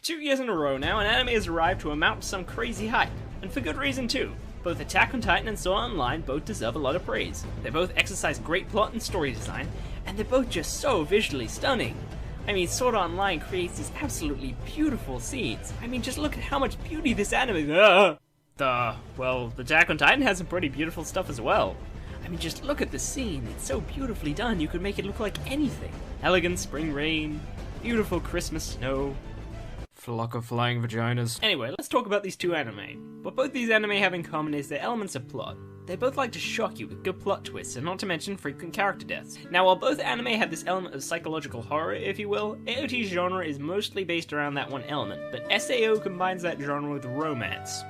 2 years in a row now, an anime has arrived to amount to some crazy hype, and for good reason too. Both Attack on Titan and Sword Art Online both deserve a lot of praise. They both exercise great plot and story design, and they're both just so visually stunning. I mean, Sword Art Online creates these absolutely beautiful scenes. I mean, just look at how much beauty this anime is. Well, Attack on Titan has some pretty beautiful stuff as well. I mean, just look at the scene. It's so beautifully done, you could make it look like anything. Elegant spring rain, beautiful Christmas snow, flock of flying vaginas. Anyway, let's talk about these two anime. What both these anime have in common is their elements of plot. They both like to shock you with good plot twists, and not to mention frequent character deaths. Now, while both anime have this element of psychological horror, if you will, AOT's genre is mostly based around that one element, but SAO combines that genre with romance.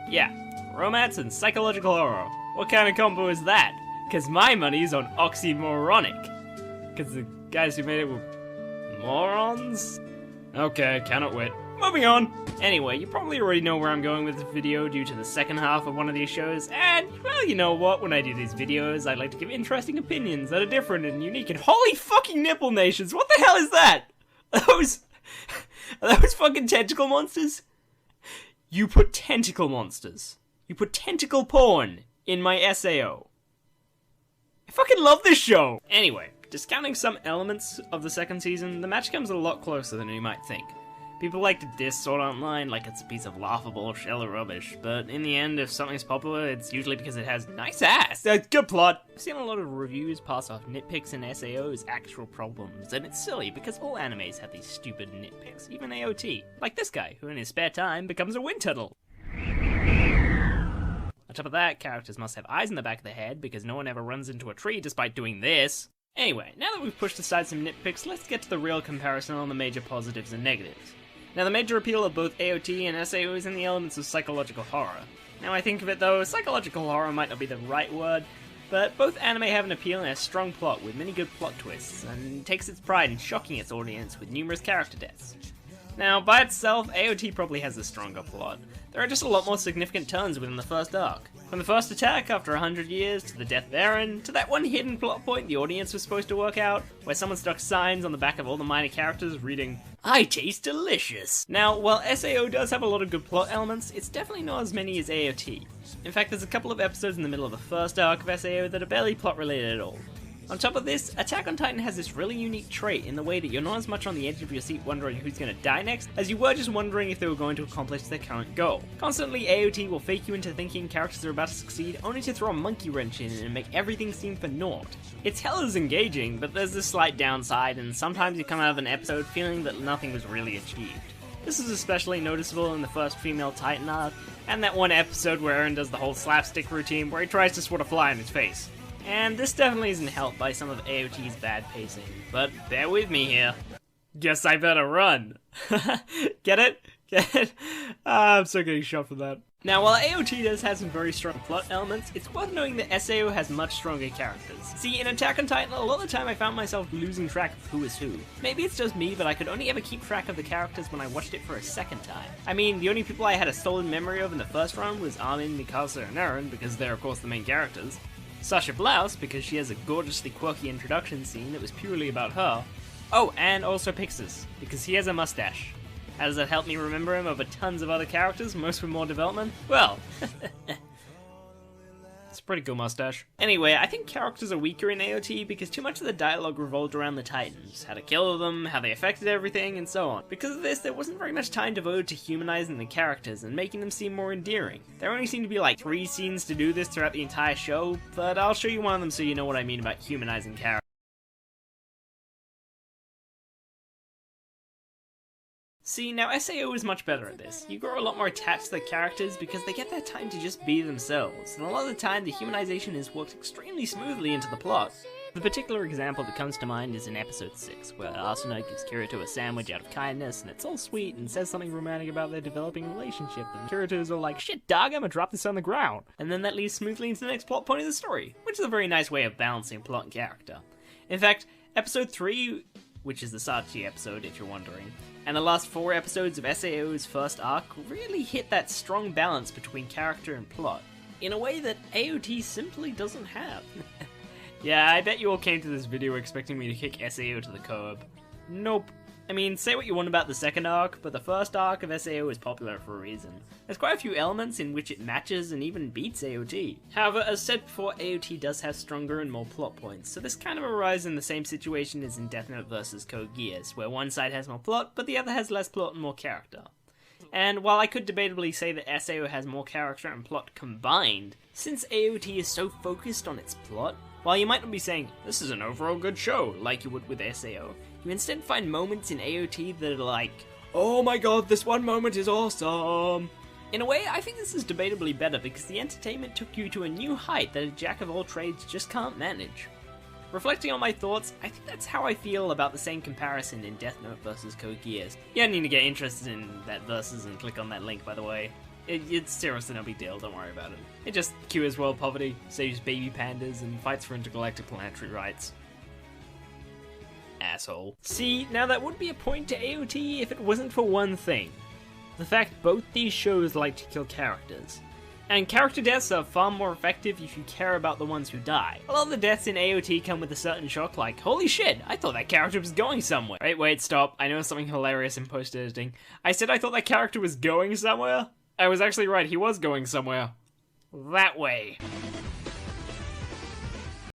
Yeah, romance and psychological horror. What kind of combo is that? Because my money's on oxymoronic. Because the guys who made it were morons? Okay, cannot wait. Moving on! Anyway, you probably already know where I'm going with this video due to the second half of one of these shows, and, well, you know what, when I do these videos, I like to give interesting opinions that are different and unique, and holy fucking nipple nations, what the hell is that? Are those fucking tentacle monsters? You put tentacle monsters. You put tentacle porn in my SAO. I fucking love this show! Anyway, discounting some elements of the second season, the match comes a lot closer than you might think. People like to diss Sword Art Online like it's a piece of laughable shell of rubbish, but in the end, if something's popular, it's usually because it has nice ass, good plot. I've seen a lot of reviews pass off nitpicks in SAO as actual problems, and it's silly because all animes have these stupid nitpicks, even AOT. Like this guy, who in his spare time becomes a wind turtle. On top of that, characters must have eyes in the back of the head because no one ever runs into a tree despite doing this. Anyway, now that we've pushed aside some nitpicks, let's get to the real comparison on the major positives and negatives. Now, the major appeal of both AOT and SAO is in the elements of psychological horror. Now, I think of it though, psychological horror might not be the right word, but both anime have an appeal and a strong plot with many good plot twists, and takes its pride in shocking its audience with numerous character deaths. Now, by itself, AOT probably has a stronger plot. There are just a lot more significant turns within the first arc. From the first attack after 100 years, to the death of Eren, to that one hidden plot point the audience was supposed to work out, where someone stuck signs on the back of all the minor characters reading, "I taste delicious." Now, while SAO does have a lot of good plot elements, it's definitely not as many as AOT. In fact, there's a couple of episodes in the middle of the first arc of SAO that are barely plot related at all. On top of this, Attack on Titan has this really unique trait in the way that you're not as much on the edge of your seat wondering who's going to die next, as you were just wondering if they were going to accomplish their current goal. Constantly, AOT will fake you into thinking characters are about to succeed, only to throw a monkey wrench in and make everything seem for naught. It's hell is engaging, but there's this slight downside, and sometimes you come out of an episode feeling that nothing was really achieved. This is especially noticeable in the first female Titan arc, and that one episode where Eren does the whole slapstick routine where he tries to swat a fly in his face. And this definitely isn't helped by some of AOT's bad pacing, but bear with me here. Guess I better run. Get it? Get it? I'm still getting shot for that. Now, while AOT does have some very strong plot elements, it's worth noting that SAO has much stronger characters. See, in Attack on Titan, a lot of the time I found myself losing track of who is who. Maybe it's just me, but I could only ever keep track of the characters when I watched it for a second time. I mean, the only people I had a solid memory of in the first run was Armin, Mikasa, and Eren, because they're of course the main characters. Sasha Blouse, because she has a gorgeously quirky introduction scene that was purely about her. Oh, and also Pixis, because he has a mustache. How does that help me remember him over tons of other characters, most with more development? Well, it's a pretty cool mustache. Anyway, I think characters are weaker in AOT because too much of the dialogue revolved around the Titans, how to kill them, how they affected everything, and so on. Because of this, there wasn't very much time devoted to humanizing the characters and making them seem more endearing. There only seemed to be like 3 scenes to do this throughout the entire show, but I'll show you one of them so you know what I mean about humanizing characters. See, now SAO is much better at this. You grow a lot more attached to the characters because they get their time to just be themselves, and a lot of the time the humanization is worked extremely smoothly into the plot. The particular example that comes to mind is in episode 6, where Asuna gives Kirito a sandwich out of kindness, and it's all sweet and says something romantic about their developing relationship, and Kirito's all like, "Shit dog, I'm gonna drop this on the ground." And then that leads smoothly into the next plot point of the story, which is a very nice way of balancing plot and character. In fact, episode 3, which is the Sachi episode if you're wondering, and the last 4 episodes of SAO's first arc really hit that strong balance between character and plot, in a way that AOT simply doesn't have. Yeah, I bet you all came to this video expecting me to kick SAO to the curb. Nope. I mean, say what you want about the second arc, but the first arc of SAO is popular for a reason. There's quite a few elements in which it matches and even beats AOT. However, as said before, AOT does have stronger and more plot points, so this kind of arises in the same situation as in Death Note vs. Code Geass, where one side has more plot, but the other has less plot and more character. And while I could debatably say that SAO has more character and plot combined, since AOT is so focused on its plot, while you might not be saying, this is an overall good show, like you would with SAO, you instead find moments in AOT that are like, oh my god, this one moment is awesome! In a way, I think this is debatably better because the entertainment took you to a new height that a jack of all trades just can't manage. Reflecting on my thoughts, I think that's how I feel about the same comparison in Death Note vs. Code Geass. You don't need to get interested in that versus and click on that link, by the way. It's seriously no big deal, don't worry about it. It just cures world poverty, saves baby pandas, and fights for intergalactic planetary rights. Asshole. See, now that would be a point to AOT if it wasn't for one thing. The fact both these shows like to kill characters. And character deaths are far more effective if you care about the ones who die. A lot of the deaths in AOT come with a certain shock like, holy shit, I thought that character was going somewhere. Wait, stop, I know something hilarious in post-editing. I said I thought that character was going somewhere? I was actually right, he was going somewhere. That way.